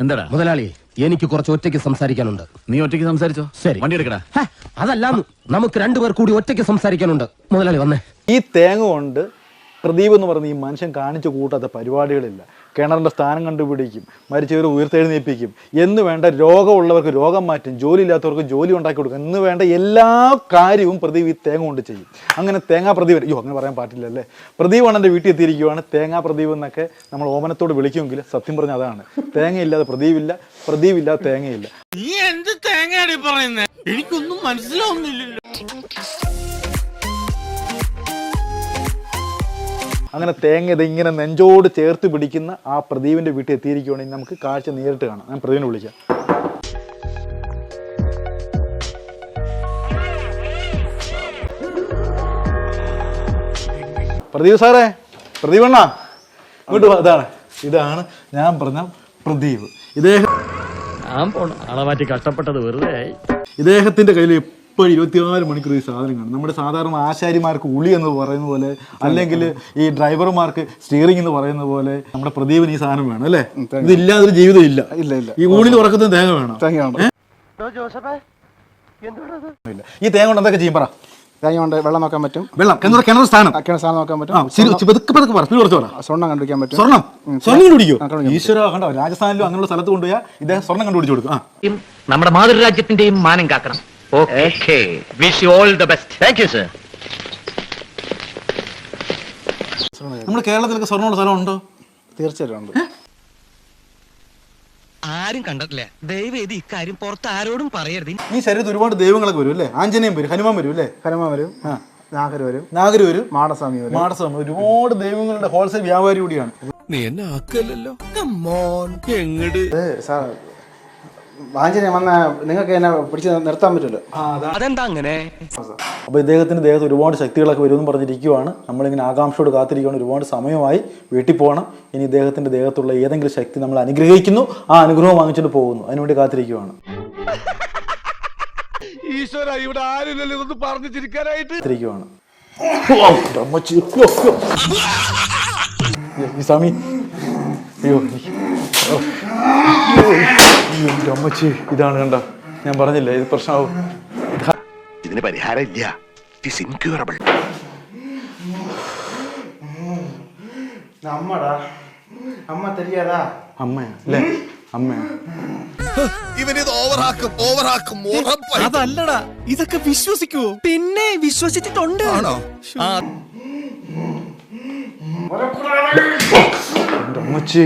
എന്താടാ മുതലാളി, എനിക്ക് കുറച്ച് ഒറ്റയ്ക്ക് സംസാരിക്കാനുണ്ട്. നീ ഒറ്റയ്ക്ക് സംസാരിച്ചോ? ശരി, വണ്ടി എടുക്കടാ. അതല്ലാന്ന് നമുക്ക് രണ്ടുപേർ കൂടി ഒറ്റയ്ക്ക് സംസാരിക്കാനുണ്ട്. മുതലാളി വന്നേ. ഈ തേങ്ങ കൊണ്ട് പ്രദീപ് എന്ന് പറഞ്ഞ ഈ മനുഷ്യൻ കാണിച്ചു കൂട്ടാത്ത പരിപാടികളില്ല. കിണറിൻ്റെ സ്ഥാനം കണ്ടുപിടിക്കും, മരിച്ചവർ ഉയർത്തെഴുന്നേൽപ്പിക്കും എന്ന് വേണ്ട, രോഗമുള്ളവർക്ക് രോഗം മാറ്റും, ജോലി ഇല്ലാത്തവർക്ക് ജോലി ഉണ്ടാക്കി കൊടുക്കും എന്ന് വേണ്ട എല്ലാ കാര്യവും പ്രദീപ് ഈ തേങ്ങ കൊണ്ട് ചെയ്യും. അങ്ങനെ തേങ്ങാ പ്രദീപ്, അങ്ങനെ പറയാൻ പാടില്ലല്ലേ, പ്രദീപ് അണ്ണൻ്റെ വീട്ടിൽ എത്തിയിരിക്കുവാണ്. തേങ്ങാ പ്രദീപ് എന്നൊക്കെ നമ്മൾ ഓമനത്തോട് വിളിക്കുമെങ്കിൽ സത്യം പറഞ്ഞാൽ അതാണ്. തേങ്ങയില്ലാതെ പ്രദീപില്ല, പ്രദീപില്ലാതെ തേങ്ങയില്ല. നീ എന്ത് തേങ്ങയാണ് പറയുന്നത്? എനിക്കൊന്നും മനസ്സിലാവുന്നില്ലല്ലോ. അങ്ങനെ തേങ്ങ ഇതിങ്ങനെ നെഞ്ചോട് ചേർത്ത് പിടിക്കുന്ന ആ പ്രദീപിൻ്റെ വീട്ടിൽ എത്തിയിരിക്കുകയാണെങ്കിൽ നമുക്ക് കാഴ്ച നേരിട്ട് കാണാം. ഞാൻ പ്രദീപിനെ വിളിക്കാം. പ്രദീപ് സാറേ, പ്രദീപ് അണ്ണാ ഇങ്ങോട്ട് വാ. ഇതാണ് ഞാൻ പറഞ്ഞ പ്രദീപ്. ഇദ്ദേഹത്തിന്റെ കയ്യിൽ എപ്പോഴും 24 മണിക്കൂർ ഈ സാധനം കാണും. നമ്മുടെ സാധാരണ ആശാരിമാർക്ക് ഉളി എന്ന് പറയുന്ന പോലെ, അല്ലെങ്കിൽ ഈ ഡ്രൈവർമാർക്ക് സ്റ്റിയറിംഗ് എന്ന് പറയുന്ന പോലെ നമ്മുടെ പ്രദീപിന് ഈ സാധനം വേണം അല്ലേ? ഇതില്ലാതൊരു ജീവിതം ഇല്ല. ഈ ഊണിൽ ഉറക്കുന്ന തേങ്ങ വേണം. ഈ തേങ്ങ കൊണ്ട് എന്തൊക്കെ ചെയ്യും പറ? തേങ്ങ കൊണ്ട് വെള്ളം നോക്കാൻ പറ്റും. വെള്ളം കിണർ സ്ഥാനം നോക്കാൻ പറ്റും. സ്വർണ്ണം കണ്ടുപിടിക്കാൻ പറ്റും. സ്വർണ്ണം കണ്ടുപിടിക്കോ? ഈശ്വര, കണ്ടോ, രാജസ്ഥാനിലും അങ്ങനെയുള്ള സ്ഥലത്ത് കൊണ്ടുപോയാൽ ഇദ്ദേഹം സ്വർണ്ണം കണ്ടുപിടിച്ചു കൊടുക്കും. നമ്മുടെ മാതൃരാജ്യത്തിന്റെയും മാനം കാക്കണം. Okay. Wish you all the best. Thank you, sir. നമ്മുടെ കേരളത്തിലൊക്കെ സ്വർണ്ണമുള്ള സ്ഥലം ഉണ്ടോ? തീർച്ചയായിട്ടും ഉണ്ട്. ആരും കണ്ടിട്ടില്ല. ദയവേദി ഇക്കാര്യം പുറത്ത് ആരോടും പറയരുത്. ഈ ശരീരത്തിൽ ഒരുപാട് ദൈവങ്ങളൊക്കെ വരും അല്ലേ? ആഞ്ജനേയം വരും, ഹനുമാൻ വരും അല്ലേ? ഹനുമാൻ വരും, നാഗര് വരും, മാടസ്വാമി ഒരുപാട് ദൈവങ്ങളുടെ ഹോൾസെയിൽ വ്യാപാരി കൂടിയാണ്. നീ എന്നെ ആക്കല്ലോ. ആഞ്ജനേയം വന്ന നിങ്ങൾക്ക് എന്നെ പിടിച്ച് നിർത്താൻ പറ്റുമല്ലോ. അതെന്താ അങ്ങനെ? അപ്പോൾ ഇദ്ദേഹത്തിന്റെ ദേഹത്ത് ഒരുപാട് ശക്തികളൊക്കെ വരുമെന്ന് പറഞ്ഞിരിക്കുവാണ്. നമ്മളിങ്ങനെ ആകാംക്ഷയോട് കാത്തിരിക്കുകയാണ്. ഒരുപാട് സമയമായി, വീട്ടിൽ പോകണം. ഇനി ഇദ്ദേഹത്തിന്റെ ദേഹത്തുള്ള ഏതെങ്കിലും ശക്തി നമ്മൾ അനുഗ്രഹിക്കുന്നു, ആ അനുഗ്രഹം വാങ്ങിച്ചിട്ട് പോകുന്നു. അതിനുവേണ്ടി കാത്തിരിക്കുവാണ്. ഈശ്വര, ഇവിടെ ആരില്ലല്ലോ ഇതൊന്ന് പറഞ്ഞു ചിരിക്കാനായിട്ട്. സ്വാമി, അമ്മച്ചി, ഇതാണ് കണ്ട, ഞാൻ പറഞ്ഞില്ലേ ഇത് പ്രശ്നമാവും. ഇതിന് പരിഹാരം ഇല്ല. It is incurable. അമ്മ തരികടാ. അമ്മയാ അല്ലേ? അമ്മയാ. ഇവനിത് ഓവറാക്കും. അതല്ലടാ, ഇതൊക്കെ വിശ്വസിക്കുവോ? പിന്നെ വിശ്വസിച്ചിട്ടുണ്ട്. ആണോ? അമ്മച്ചി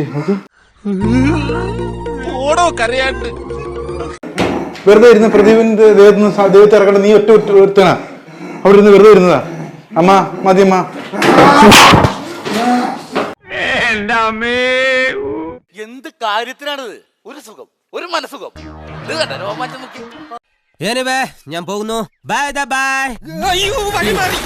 ഓടോ കരയാണ്ട്. വെറുതെ ഇരുന്ന് പ്രദീപിന്റെ ദൈവത്തെ ഇറക്കണ്ട. നീ ഒറ്റ ഒരുത്തനാ അവിടെ ഇരുന്ന് വെറുതെ ഇരുന്നതാ. അമ്മ മതിയമ്മ. എന്ത് കാര്യത്തിനാണിത്? ഒരു സുഖം, ഒരു മനസുഖം. ഞാൻ പോകുന്നു. Bye bye. അയ്യോ, വഴി മാറി.